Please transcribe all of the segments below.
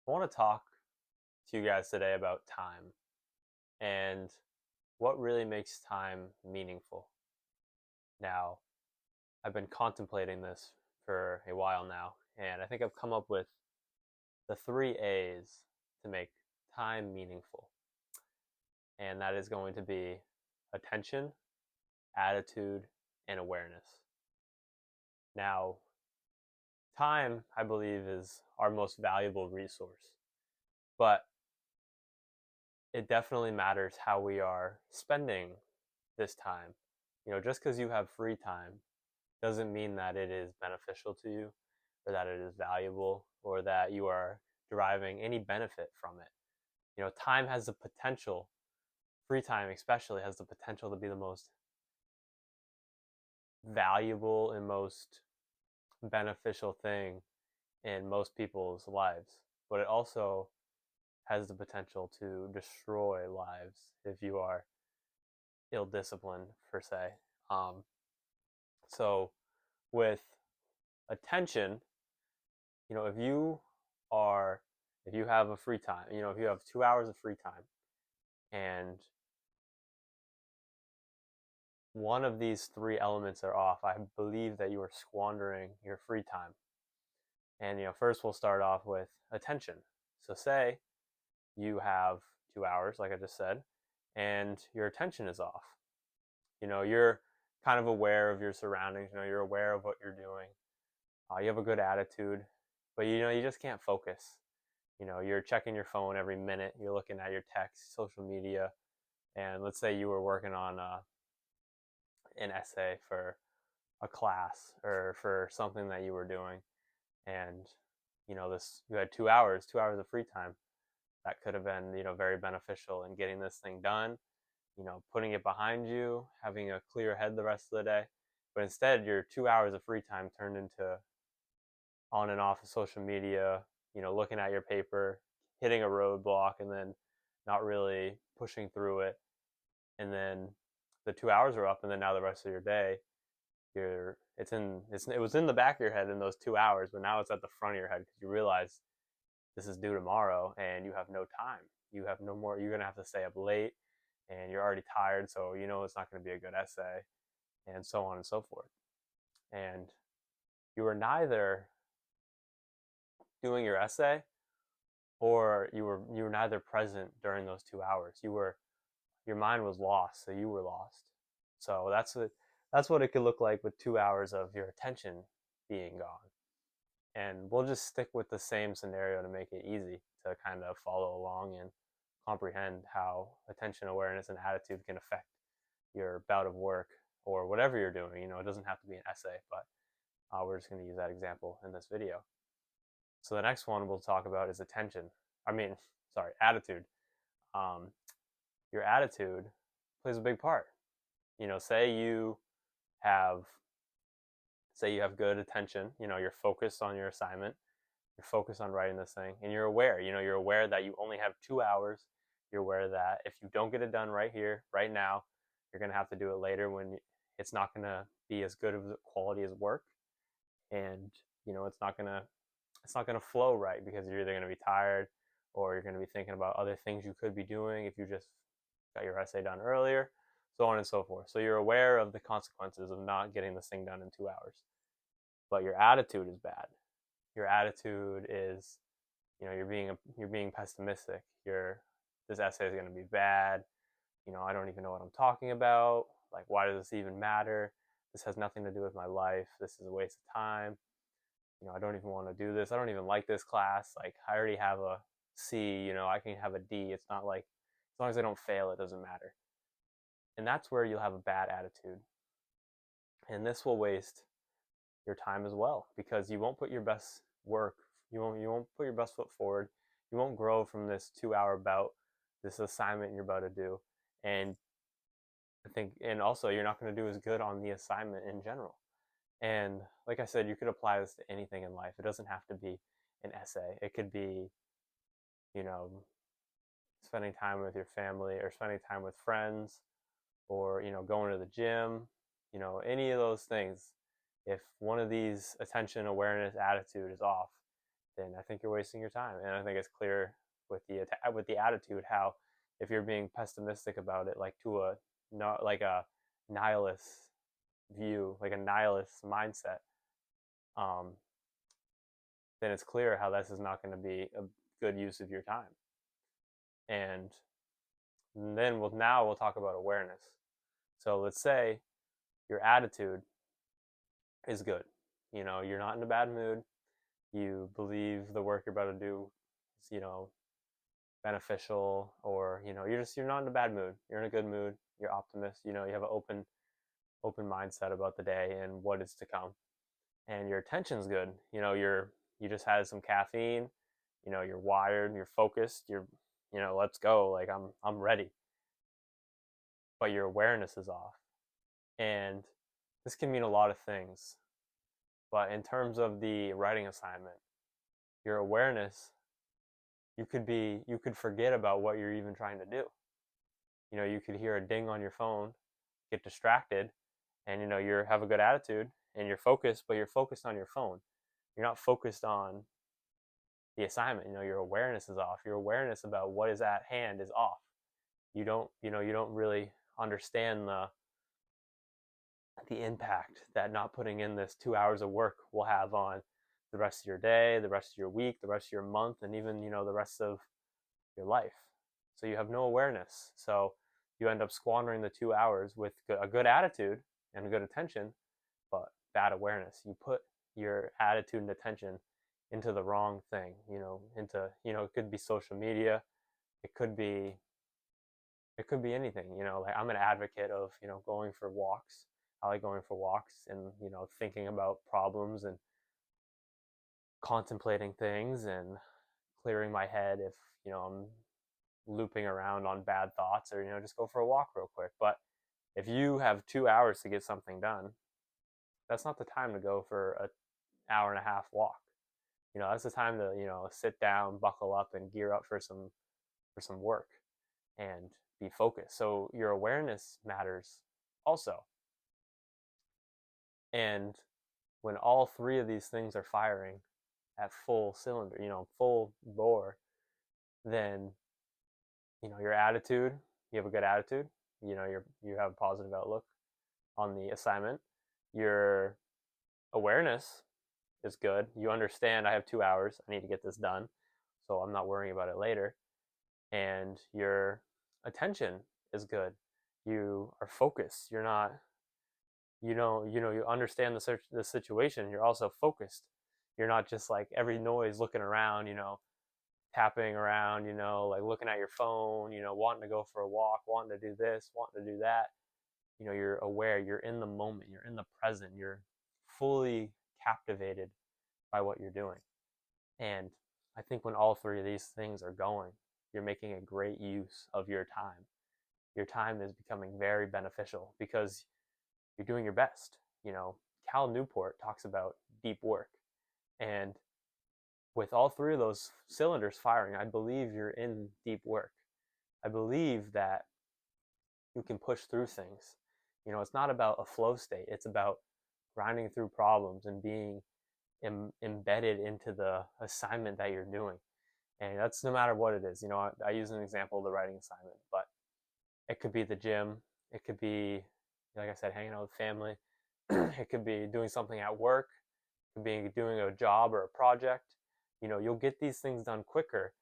I want to talk to you guys today about time and what really makes time meaningful. Now, I've been contemplating this for a while now, and I think I've come up with the three A's to make time meaningful. And that is going to be attention, attitude, and awareness. Now, time, I believe, is our most valuable resource, but it definitely matters how we are spending this time. Just because you have free time doesn't mean that it is beneficial to you or that it is valuable or that you are deriving any benefit from it. Time has the potential, free time especially, has the potential to be the most valuable and most beneficial thing in most people's lives. But it also has the potential to destroy lives if you are ill disciplined, per se. Um, so, with attention, you know, if you are, if you have a free time, if you have 2 hours of free time and one of these three elements are off, I believe that you are squandering your free time. And, first we'll start off with attention. So, say you have 2 hours, like I just said, and your attention is off. You're kind of aware of your surroundings, you're aware of what you're doing. You have a good attitude, but you just can't focus. You're checking your phone every minute, you're looking at your text, social media, and let's say you were working on an essay for a class or for something that you were doing, and this you had 2 hours of free time that could have been very beneficial in getting this thing done, putting it behind you, having a clear head the rest of the day. But instead, your 2 hours of free time turned into on and off of social media, looking at your paper, hitting a roadblock, and then not really pushing through it. And then the 2 hours are up, and then now the rest of your day, it was in the back of your head in those 2 hours, but now it's at the front of your head because you realize this is due tomorrow, and you have no time. You have no more. You're gonna have to stay up late, and you're already tired, so it's not going to be a good essay, and so on and so forth. And you were neither doing your essay or you were neither present during those 2 hours. Your mind was lost, so you were lost. So that's what it could look like with 2 hours of your attention being gone. And we'll just stick with the same scenario to make it easy to kind of follow along and comprehend how attention, awareness, and attitude can affect your bout of work or whatever you're doing. It doesn't have to be an essay, but we're just going to use that example in this video. So the next one we'll talk about is attention. Sorry, attitude. Um, your attitude plays a big part. Say you have good attention. You're focused on your assignment. You're focused on writing this thing, and you're aware. You're aware that you only have 2 hours. You're aware that if you don't get it done right here, right now, you're gonna have to do it later when it's not gonna be as good of a quality as work, and it's not gonna flow right because you're either gonna be tired or you're gonna be thinking about other things you could be doing if you just got your essay done earlier, so on and so forth. So you're aware of the consequences of not getting this thing done in 2 hours, but your attitude is bad. Your attitude is, you're being pessimistic. This essay is going to be bad. I don't even know what I'm talking about. Like, why does this even matter? This has nothing to do with my life. This is a waste of time. I don't even want to do this. I don't even like this class. Like, I already have a C. I can have a D. It's not like, as long as I don't fail, it doesn't matter. And that's where you'll have a bad attitude. And this will waste your time as well because you won't put your best work. You won't put your best foot forward. You won't grow from this 2 hour bout, this assignment you're about to do. And and also you're not going to do as good on the assignment in general. And like I said, you could apply this to anything in life. It doesn't have to be an essay. It could be, you know, spending time with your family or spending time with friends or, going to the gym, any of those things. If one of these attention, awareness, attitude is off, then I think you're wasting your time. And I think it's clear with the attitude how if you're being pessimistic about it, like to a not like a nihilist view, like a nihilist mindset, um, then it's clear how this is not going to be a good use of your time. And then we'll talk about awareness. So let's say your attitude is good. You know, you're not in a bad mood. You believe the work you're about to do is, beneficial, or you're not in a bad mood. You're in a good mood. You're optimist. You know, you have an open mindset about the day and what is to come, and your attention's good. You just had some caffeine. You're wired. You're focused. Let's go. Like I'm ready. But your awareness is off, and this can mean a lot of things. But in terms of the writing assignment, your awareness, you could forget about what you're even trying to do. You could hear a ding on your phone, get distracted, and you have a good attitude and you're focused, but you're focused on your phone. You're not focused on the assignment. Your awareness is off. Your awareness about what is at hand is off. You don't really understand the impact that not putting in this 2 hours of work will have on the rest of your day, the rest of your week, the rest of your month, and even the rest of your life. So you have no awareness. So you end up squandering the 2 hours with a good attitude and good attention, but bad awareness. You put your attitude and attention into the wrong thing. It could be social media, it could be anything. Like I'm an advocate of going for walks. I like going for walks and thinking about problems and contemplating things and clearing my head if I'm looping around on bad thoughts, or just go for a walk real quick. But if you have 2 hours to get something done, that's not the time to go for an hour and a half walk. That's the time to sit down, buckle up, and gear up for some work and be focused. So your awareness matters also. And when all three of these things are firing at full cylinder, full bore, then your attitude, you have a good attitude, you have a positive outlook on the assignment. Your awareness is good. You understand I have 2 hours, I need to get this done, so I'm not worrying about it later. And your attention is good. You are focused. You're not you understand the situation. You're also focused. You're not just like every noise looking around, tapping around, like looking at your phone, wanting to go for a walk, wanting to do this, wanting to do that. You're aware, you're in the moment, you're in the present, you're fully captivated by what you're doing. And I think when all three of these things are going, you're making a great use of your time. Your time is becoming very beneficial because you're doing your best. Cal Newport talks about deep work. And with all three of those cylinders firing, I believe you're in deep work. I believe that you can push through things. It's not about a flow state. It's about grinding through problems and being embedded into the assignment that you're doing. And that's no matter what it is. I use an example of the writing assignment, but it could be the gym. It could be, like I said, hanging out with family. It could be doing something at work. It could be doing a job or a project. You'll get these things done quicker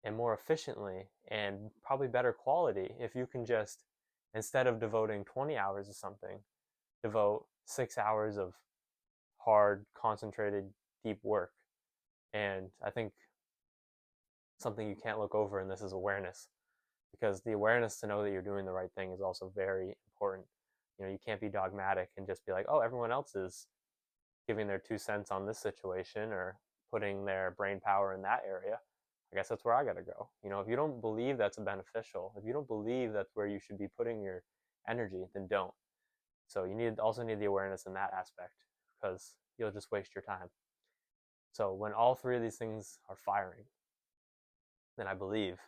and more efficiently and probably better quality if you can just, instead of devoting 20 hours to something, devote 6 hours of hard, concentrated, deep work. And I think something you can't look over in this is awareness, because the awareness to know that you're doing the right thing is also very important. You can't be dogmatic and just be like, oh, everyone else is giving their 2 cents on this situation or putting their brain power in that area. I guess that's where I got to go. If you don't believe that's beneficial, if you don't believe that's where you should be putting your energy, then don't. So you also need the awareness in that aspect, because you'll just waste your time. So when all three of these things are firing, then I believe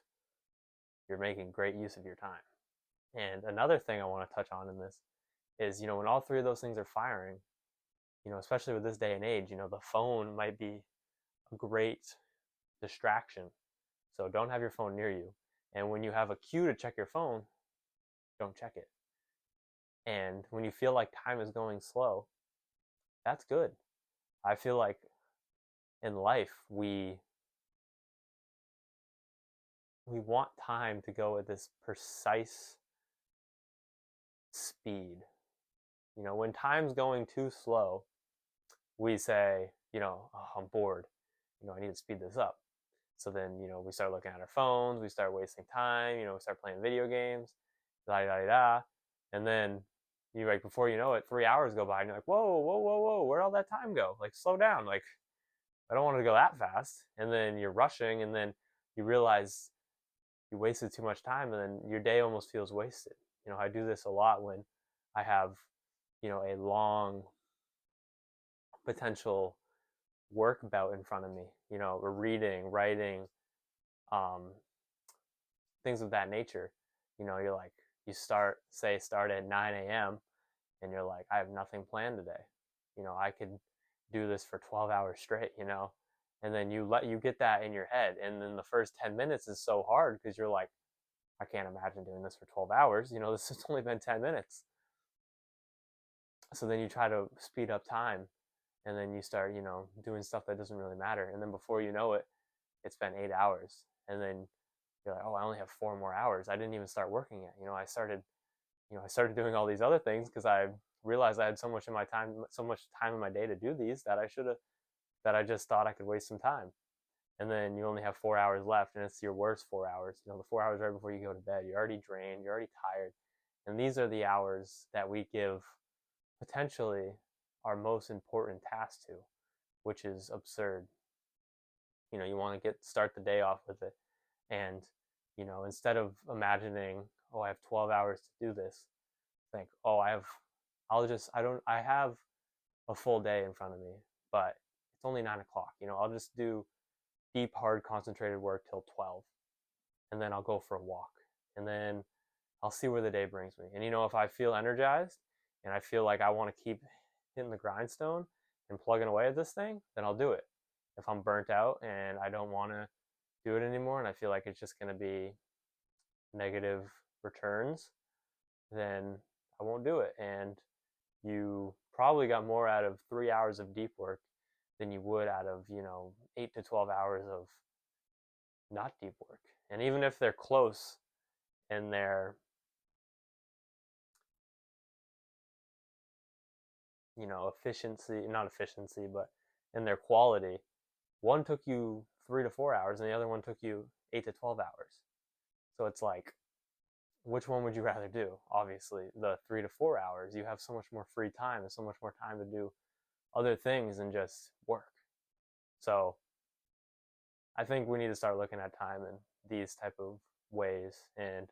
you're making great use of your time. And another thing I want to touch on in this is, when all three of those things are firing, especially with this day and age, the phone might be a great distraction. So don't have your phone near you. And when you have a cue to check your phone, don't check it. And when you feel like time is going slow, that's good. I feel like in life we want time to go at this precise speed. When time's going too slow, we say, oh, I'm bored. I need to speed this up. So then, we start looking at our phones, we start wasting time, we start playing video games, da da da. And then you like before you know it, 3 hours go by and you're like, whoa, whoa, whoa, whoa, where'd all that time go? Like slow down. Like I don't want to go that fast. And then you're rushing and then you realize you wasted too much time and then your day almost feels wasted. I do this a lot when I have, a long potential work bout in front of me, reading, writing, um, things of that nature. You're like, start at 9 a.m. and you're like, I have nothing planned today. I could do this for 12 hours straight, and then you get that in your head. And then the first 10 minutes is so hard because you're like, I can't imagine doing this for 12 hours. This has only been 10 minutes. So then you try to speed up time and then you start, doing stuff that doesn't really matter. And then before you know it, it's been 8 hours. And then you're like, oh, I only have 4 more hours. I didn't even start working yet. I started doing all these other things because I realized I had so much time in my day to do these that I just thought I could waste some time. And then you only have 4 hours left and it's your worst 4 hours. The 4 hours right before you go to bed, you're already drained, you're already tired. And these are the hours that we give potentially our most important task to, which is absurd. You want to start the day off with it. And, instead of imagining, oh, I have 12 hours to do this, think, oh, I have a full day in front of me, but it's only 9 o'clock. I'll just do deep, hard, concentrated work till 12. And then I'll go for a walk. And then I'll see where the day brings me. And if I feel energized and I feel like I want to keep hitting the grindstone and plugging away at this thing, then I'll do it. If I'm burnt out and I don't want to do it anymore and I feel like it's just going to be negative returns, then I won't do it. And you probably got more out of 3 hours of deep work than you would out of 8 to 12 hours of not deep work. And even if they're close in their not efficiency, but in their quality, one took you 3 to 4 hours and the other one took you 8 to 12 hours. So it's like, which one would you rather do? Obviously the 3 to 4 hours. You have so much more free time and so much more time to do other things than just work. So I think we need to start looking at time in these type of ways and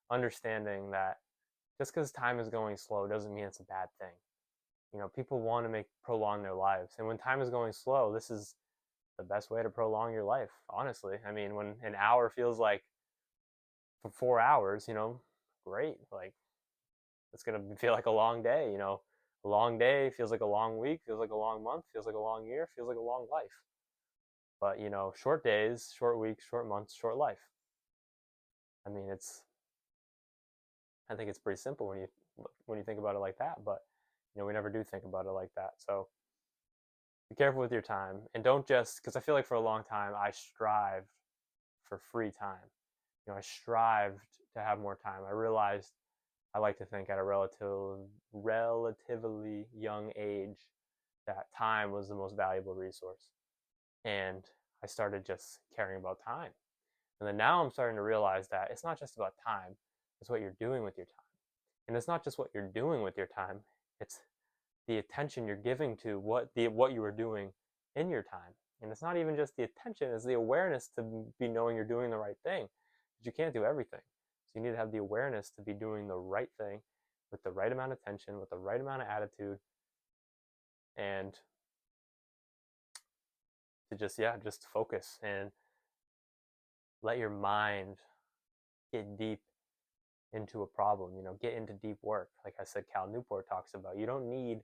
understanding that just because time is going slow doesn't mean it's a bad thing. People want to prolong their lives, and when time is going slow, this is the best way to prolong your life. Honestly, I mean, when an hour feels like for 4 hours, great. Like it's gonna feel like a long day. A long day feels like a long week, feels like a long month, feels like a long year, feels like a long life. But short days, short weeks, short months, short life. I mean, I think it's pretty simple when you think about it like that. But we never do think about it like that. So be careful with your time, and don't just because I feel like for a long time I strived for free time. I strived to have more time. I realized I like to think at a relatively young age that time was the most valuable resource. And I started just caring about time. And then now I'm starting to realize that it's not just about time, it's what you're doing with your time. And it's not just what you're doing with your time, it's the attention you're giving to what you were doing in your time. And it's not even just the attention, it's the awareness to be knowing you're doing the right thing. Because you can't do everything. So you need to have the awareness to be doing the right thing with the right amount of attention, with the right amount of attitude, and to just focus and let your mind get deep into a problem, get into deep work. Like I said, Cal Newport talks about, you don't need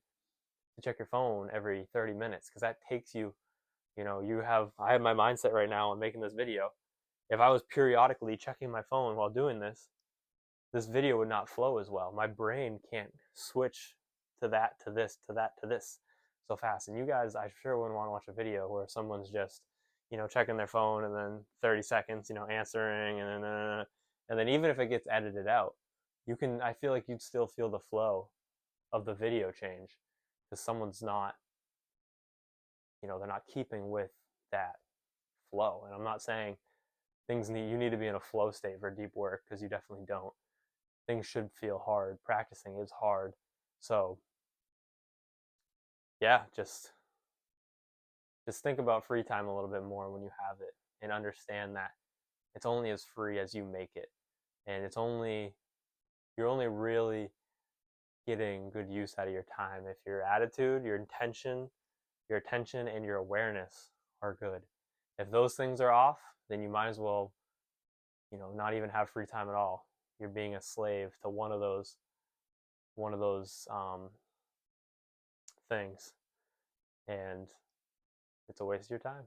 to check your phone every 30 minutes because that takes you I have my mindset right now on making this video. If I was periodically checking my phone while doing this video would not flow as well. My brain can't switch to that, to this, to that, to this so fast. And you guys, I sure wouldn't want to watch a video where someone's just, checking their phone and then 30 seconds, answering and then even if it gets edited out, I feel like you'd still feel the flow of the video change because someone's not, they're not keeping with that flow. And I'm not saying you need to be in a flow state for deep work because you definitely don't. Things should feel hard. Practicing is hard. So yeah, just think about free time a little bit more when you have it and understand that it's only as free as you make it. And you're only really getting good use out of your time if your attitude, your attention and your awareness are good. If those things are off, then you might as well, not even have free time at all. You're being a slave to one of those things, and it's a waste of your time.